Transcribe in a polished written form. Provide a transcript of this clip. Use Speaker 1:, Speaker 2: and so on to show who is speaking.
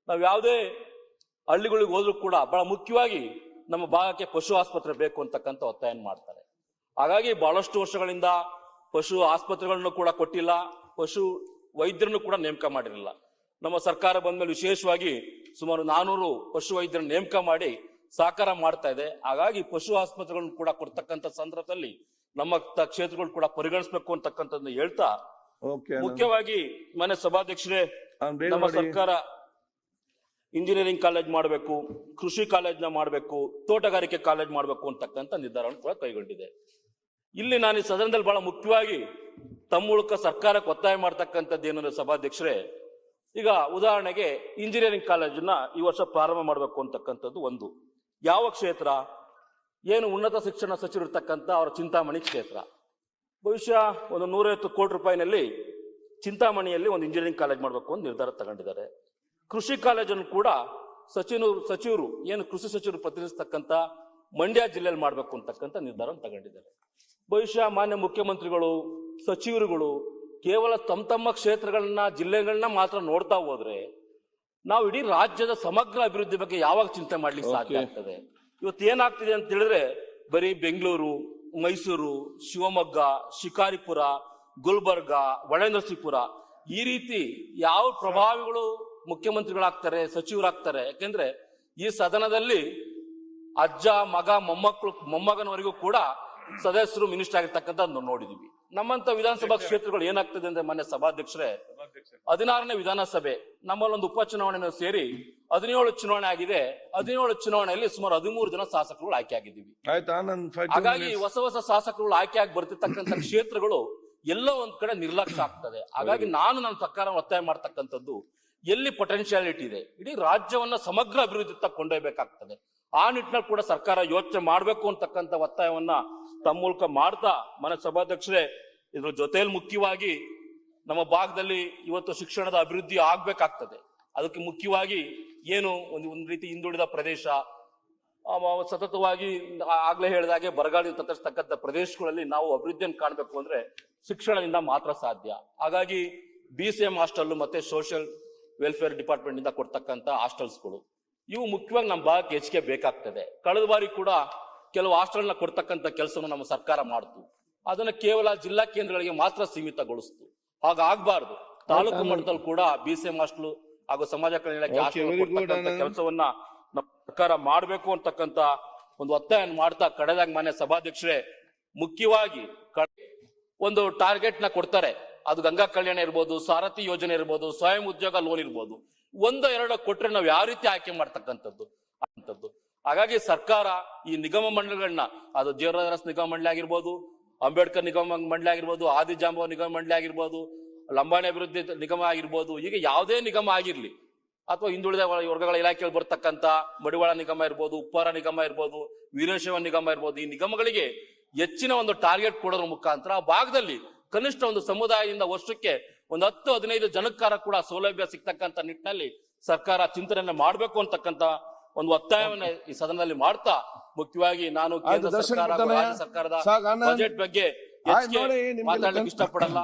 Speaker 1: ನಾವು ಯಾವುದೇ ಹಳ್ಳಿಗಳಿಗೆ ಹೋದ್ರೂ ಕೂಡ ಬಹಳ ಮುಖ್ಯವಾಗಿ ನಮ್ಮ ಭಾಗಕ್ಕೆ ಪಶು ಆಸ್ಪತ್ರೆ ಬೇಕು ಅಂತಕ್ಕಂಥ ಒತ್ತಾಯ ಮಾಡ್ತಾರೆ. ಹಾಗಾಗಿ ಬಹಳಷ್ಟು ವರ್ಷಗಳಿಂದ ಪಶು ಆಸ್ಪತ್ರೆಗಳನ್ನು ಕೂಡ ಕೊಟ್ಟಿಲ್ಲ, ಪಶು ವೈದ್ಯರನ್ನು ಕೂಡ ನೇಮಕ ಮಾಡಿರಲಿಲ್ಲ. ನಮ್ಮ ಸರ್ಕಾರ ಬಂದ ಮೇಲೆ ವಿಶೇಷವಾಗಿ ಸುಮಾರು 400 ಪಶು ವೈದ್ಯರನ್ನು ನೇಮಕ ಮಾಡಿ ಸಹಕಾರ ಮಾಡ್ತಾ ಇದೆ. ಹಾಗಾಗಿ ಪಶು ಆಸ್ಪತ್ರೆಗಳನ್ನು ಕೂಡ ಕೊಡ್ತಕ್ಕಂಥ ಸಂದರ್ಭದಲ್ಲಿ ನಮ್ಮ ಕ್ಷೇತ್ರಗಳು ಕೂಡ ಪರಿಗಣಿಸಬೇಕು ಅಂತಕ್ಕಂಥದ್ದನ್ನ ಹೇಳ್ತಾ, ಮುಖ್ಯವಾಗಿ ಮನೆ ಸಭಾಧ್ಯಕ್ಷರೇ, ನಮ್ಮ ಸರ್ಕಾರ ಇಂಜಿನಿಯರಿಂಗ್ ಕಾಲೇಜ್ ಮಾಡಬೇಕು, ಕೃಷಿ ಕಾಲೇಜ್ನ ಮಾಡಬೇಕು, ತೋಟಗಾರಿಕೆ ಕಾಲೇಜ್ ಮಾಡಬೇಕು ಅಂತಕ್ಕಂಥ ನಿರ್ಧಾರವನ್ನು ಕೂಡ ಕೈಗೊಂಡಿದೆ. ಇಲ್ಲಿ ನಾನು ಈ ಸದನದಲ್ಲಿ ಬಹಳ ಮುಖ್ಯವಾಗಿ ತಮ್ಮ ಮೂಲಕ ಸರ್ಕಾರಕ್ಕೆ ಒತ್ತಾಯ ಮಾಡ್ತಕ್ಕಂಥದ್ದು ಏನಂದ್ರೆ ಸಭಾಧ್ಯಕ್ಷರೇ, ಈಗ ಉದಾಹರಣೆಗೆ ಇಂಜಿನಿಯರಿಂಗ್ ಕಾಲೇಜನ್ನ ಈ ವರ್ಷ ಪ್ರಾರಂಭ ಮಾಡಬೇಕು ಅಂತಕ್ಕಂಥದ್ದು ಒಂದು. ಯಾವ ಕ್ಷೇತ್ರ? ಏನು ಉನ್ನತ ಶಿಕ್ಷಣ ಸಚಿವರಿರ್ತಕ್ಕಂಥ ಅವರ ಚಿಂತಾಮಣಿ ಕ್ಷೇತ್ರ. ಬಹುಶಃ ಒಂದು 150 ಕೋಟಿ ರೂಪಾಯಿನಲ್ಲಿ ಚಿಂತಾಮಣಿಯಲ್ಲಿ ಒಂದು ಇಂಜಿನಿಯರಿಂಗ್ ಕಾಲೇಜ್ ಮಾಡಬೇಕು ಅಂತ ನಿರ್ಧಾರ ತಗೊಂಡಿದ್ದಾರೆ. ಕೃಷಿ ಕಾಲೇಜನ್ನು ಕೂಡ ಸಚಿವರು ಏನು ಕೃಷಿ ಸಚಿವರು ಪ್ರತಿನಿಧಿಸ್ತಕ್ಕಂಥ ಮಂಡ್ಯ ಜಿಲ್ಲೆಯಲ್ಲಿ ಮಾಡಬೇಕು ಅಂತಕ್ಕಂಥ ನಿರ್ಧಾರ ತಗೊಂಡಿದ್ದಾರೆ. ಬಹುಶಃ ಮಾನ್ಯ ಮುಖ್ಯಮಂತ್ರಿಗಳು, ಸಚಿವರುಗಳು ಕೇವಲ ತಮ್ಮ ಕ್ಷೇತ್ರಗಳನ್ನ, ಜಿಲ್ಲೆಗಳನ್ನ ಮಾತ್ರ ನೋಡ್ತಾ ಹೋದ್ರೆ ನಾವು ಇಡೀ ರಾಜ್ಯದ ಸಮಗ್ರ ಅಭಿವೃದ್ಧಿ ಬಗ್ಗೆ ಯಾವಾಗ ಚಿಂತೆ ಮಾಡ್ಲಿಕ್ಕೆ ಸಾಧ್ಯ ಆಗ್ತದೆ? ಇವತ್ತು ಏನಾಗ್ತಿದೆ ಅಂತ ಹೇಳಿದ್ರೆ ಬರೀ ಬೆಂಗಳೂರು, ಮೈಸೂರು, ಶಿವಮೊಗ್ಗ, ಶಿಕಾರಿಪುರ, ಗುಲ್ಬರ್ಗ, ಹೊಳೆನರಸೀಪುರ ಈ ರೀತಿ ಯಾವ ಪ್ರಭಾವಿಗಳು ಮುಖ್ಯಮಂತ್ರಿಗಳಾಗ್ತಾರೆ, ಸಚಿವರಾಗ್ತಾರೆ. ಯಾಕೆಂದ್ರೆ ಈ ಸದನದಲ್ಲಿ ಅಜ್ಜ, ಮಗ, ಮೊಮ್ಮಗನವರೆಗೂ ಕೂಡ ಸದಸ್ಯರು ಮಿನಿಸ್ಟರ್ ಆಗಿರ್ತಕ್ಕಂಥ ನೋಡಿದೀವಿ. ನಮ್ಮಂತ ವಿಧಾನಸಭಾ ಕ್ಷೇತ್ರಗಳು ಏನಾಗ್ತದೆ ಅಂದ್ರೆ ಮಾನ್ಯ ಸಭಾಧ್ಯಕ್ಷರೇ, 16ನೇ ವಿಧಾನಸಭೆ ನಮ್ಮಲ್ಲೊಂದು ಉಪಚುನಾವಣೆ ಸೇರಿ 17 ಚುನಾವಣೆ ಆಗಿದೆ. 17 ಚುನಾವಣೆಯಲ್ಲಿ ಸುಮಾರು 13 ಜನ ಶಾಸಕರು ಆಯ್ಕೆ ಆಗಿದ್ದೀವಿ. ಹಾಗಾಗಿ ಹೊಸ ಶಾಸಕರು ಆಯ್ಕೆ ಆಗಿ ಬರ್ತಿರ್ತಕ್ಕಂಥ ಕ್ಷೇತ್ರಗಳು ಎಲ್ಲೋ ಒಂದ್ ಕಡೆ ನಿರ್ಲಕ್ಷ್ಯ ಆಗ್ತದೆ. ಹಾಗಾಗಿ ನನ್ನ ಸರ್ಕಾರ ಒತ್ತಾಯ ಮಾಡ್ತಕ್ಕಂಥದ್ದು, ಎಲ್ಲಿ ಪೊಟೆನ್ಶಿಯಾಲಿಟಿ ಇದೆ ಇಡೀ ರಾಜ್ಯವನ್ನ ಸಮಗ್ರ ಅಭಿವೃದ್ಧಿ ಕೊಂಡೊಯ್ಯಬೇಕಾಗ್ತದೆ. ಆ ನಿಟ್ಟಿನಲ್ಲಿ ಕೂಡ ಸರ್ಕಾರ ಯೋಚನೆ ಮಾಡಬೇಕು ಅಂತಕ್ಕಂಥ ಒತ್ತಾಯವನ್ನ ತಮ್ಮ ಮೂಲಕ ಮಾಡ್ತಾ, ಮನೆ ಸಭಾಧ್ಯಕ್ಷರೇ, ಇದ್ರ ಜೊತೆಯಲ್ಲಿ ಮುಖ್ಯವಾಗಿ ನಮ್ಮ ಭಾಗದಲ್ಲಿ ಇವತ್ತು ಶಿಕ್ಷಣದ ಅಭಿವೃದ್ಧಿ ಆಗ್ಬೇಕಾಗ್ತದೆ. ಅದಕ್ಕೆ ಮುಖ್ಯವಾಗಿ ಏನು ಒಂದು ರೀತಿ ಹಿಂದುಳಿದ ಪ್ರದೇಶ, ಸತತವಾಗಿ ಆಗ್ಲೇ ಹೇಳಿದಾಗೆ ಬರಗಾಲ ತತ್ತರಿಸ್ತಕ್ಕಂಥ ಪ್ರದೇಶಗಳಲ್ಲಿ ನಾವು ಅಭಿವೃದ್ಧಿಯನ್ನು ಕಾಣಬೇಕು ಅಂದ್ರೆ ಶಿಕ್ಷಣದಿಂದ ಮಾತ್ರ ಸಾಧ್ಯ. ಹಾಗಾಗಿ BCM ಹಾಸ್ಟೆಲ್ ಮತ್ತೆ ಸೋಷಿಯಲ್ ವೆಲ್ಫೇರ್ ಡಿಪಾರ್ಟ್ಮೆಂಟ್ ಇಂದ ಕೊಡ್ತಕ್ಕಂಥ ಹಾಸ್ಟೆಲ್ಸ್ಗಳು ಇವು ಮುಖ್ಯವಾಗಿ ನಮ್ಮ ಭಾಗಕ್ಕೆ ಹೆಚ್ಚಿಗೆ ಬೇಕಾಗ್ತದೆ. ಕಳೆದ ಬಾರಿ ಕೂಡ ಕೆಲವು ಹಾಸ್ಟೆಲ್ನ ಕೊಡ್ತಕ್ಕಂಥ ಕೆಲಸವನ್ನು ನಮ್ಮ ಸರ್ಕಾರ ಮಾಡ್ತು. ಅದನ್ನ ಕೇವಲ ಜಿಲ್ಲಾ ಕೇಂದ್ರಗಳಿಗೆ ಮಾತ್ರ ಸೀಮಿತಗೊಳಿಸ್ತು. ಹಾಗಾಗಬಾರ್ದು. ತಾಲೂಕು ಮಟ್ಟದಲ್ಲಿ ಕೂಡ BCM ಹಾಸ್ಟೆಲ್ ಹಾಗೂ ಸಮಾಜ ಕಲ್ಯಾಣ ಇಲಾಖೆ ಹಾಸ್ಟೆಲ್ ಕೊಡ್ತಕ್ಕಂಥ ಕೆಲಸವನ್ನ ನಮ್ಮ ಸರ್ಕಾರ ಮಾಡಬೇಕು ಅಂತಕ್ಕಂಥ ಒಂದು ಒತ್ತಾಯ ಮಾಡ್ತಾ, ಕಡೆದಾಗ ಮಾನ್ಯ ಸಭಾಧ್ಯಕ್ಷರೇ, ಮುಖ್ಯವಾಗಿ ಒಂದು ಟಾರ್ಗೆಟ್ ನ ಕೊಡ್ತಾರೆ. ಅದು ಗಂಗಾ ಕಲ್ಯಾಣ ಇರ್ಬೋದು, ಸಾರಥಿ ಯೋಜನೆ ಇರ್ಬೋದು, ಸ್ವಯಂ ಉದ್ಯೋಗ ಲೋನ್ ಇರ್ಬೋದು. 1-2 ಕೊಟ್ರೆ ನಾವು ಯಾವ ರೀತಿ ಆಯ್ಕೆ ಮಾಡ್ತಕ್ಕಂಥದ್ದು. ಹಾಗಾಗಿ ಸರ್ಕಾರ ಈ ನಿಗಮ ಮಂಡಳಿಗಳನ್ನ, ಅದು ಜೀವರಾಜ್ ನಿಗಮ ಮಂಡಳಿ ಆಗಿರ್ಬೋದು, ಅಂಬೇಡ್ಕರ್ ನಿಗಮ ಮಂಡಳಿ ಆಗಿರ್ಬೋದು, ಆದಿಜಾಂಬವ ನಿಗಮ ಮಂಡಳಿ ಆಗಿರ್ಬೋದು, ಲಂಬಾಣಿ ಅಭಿವೃದ್ಧಿ ನಿಗಮ ಆಗಿರ್ಬೋದು, ಈಗ ಯಾವುದೇ ನಿಗಮ ಆಗಿರ್ಲಿ, ಅಥವಾ ಹಿಂದುಳಿದ ವರ್ಗಗಳ ಇಲಾಖೆಯಲ್ಲಿ ಬರ್ತಕ್ಕಂಥ ಮಡಿವಾಳ ನಿಗಮ ಇರ್ಬೋದು, ಉಪ್ಪಾರ ನಿಗಮ ಇರ್ಬೋದು, ವೀರಶೈವ ನಿಗಮ ಇರ್ಬೋದು, ಈ ನಿಗಮಗಳಿಗೆ ಹೆಚ್ಚಿನ ಒಂದು ಟಾರ್ಗೆಟ್ ಕೊಡೋದ್ರ ಮುಖಾಂತರ ಆ ಭಾಗದಲ್ಲಿ ಕನಿಷ್ಠ ಒಂದು ಸಮುದಾಯದಿಂದ ವರ್ಷಕ್ಕೆ ಒಂದು 10-15 ಜನಕ್ಕಾರ ಕೂಡ ಸೌಲಭ್ಯ ಸಿಗ್ತಕ್ಕಂಥ ನಿಟ್ಟಿನಲ್ಲಿ ಸರ್ಕಾರ ಚಿಂತನೆಯನ್ನ ಮಾಡಬೇಕು ಅಂತಕ್ಕಂಥ ಒಂದು ಒತ್ತಾಯವನ್ನ ಈ ಸದನದಲ್ಲಿ ಮಾಡ್ತಾ, ಮುಖ್ಯವಾಗಿ ನಾನು ಕೇಂದ್ರ ಸರ್ಕಾರ, ರಾಜ್ಯ ಸರ್ಕಾರದ ಬಜೆಟ್ ಬಗ್ಗೆ ಹೆಚ್ಚಿಗೆ ಮಾತಾಡಲಿಕ್ಕೆ ಇಷ್ಟಪಡಲ್ಲ.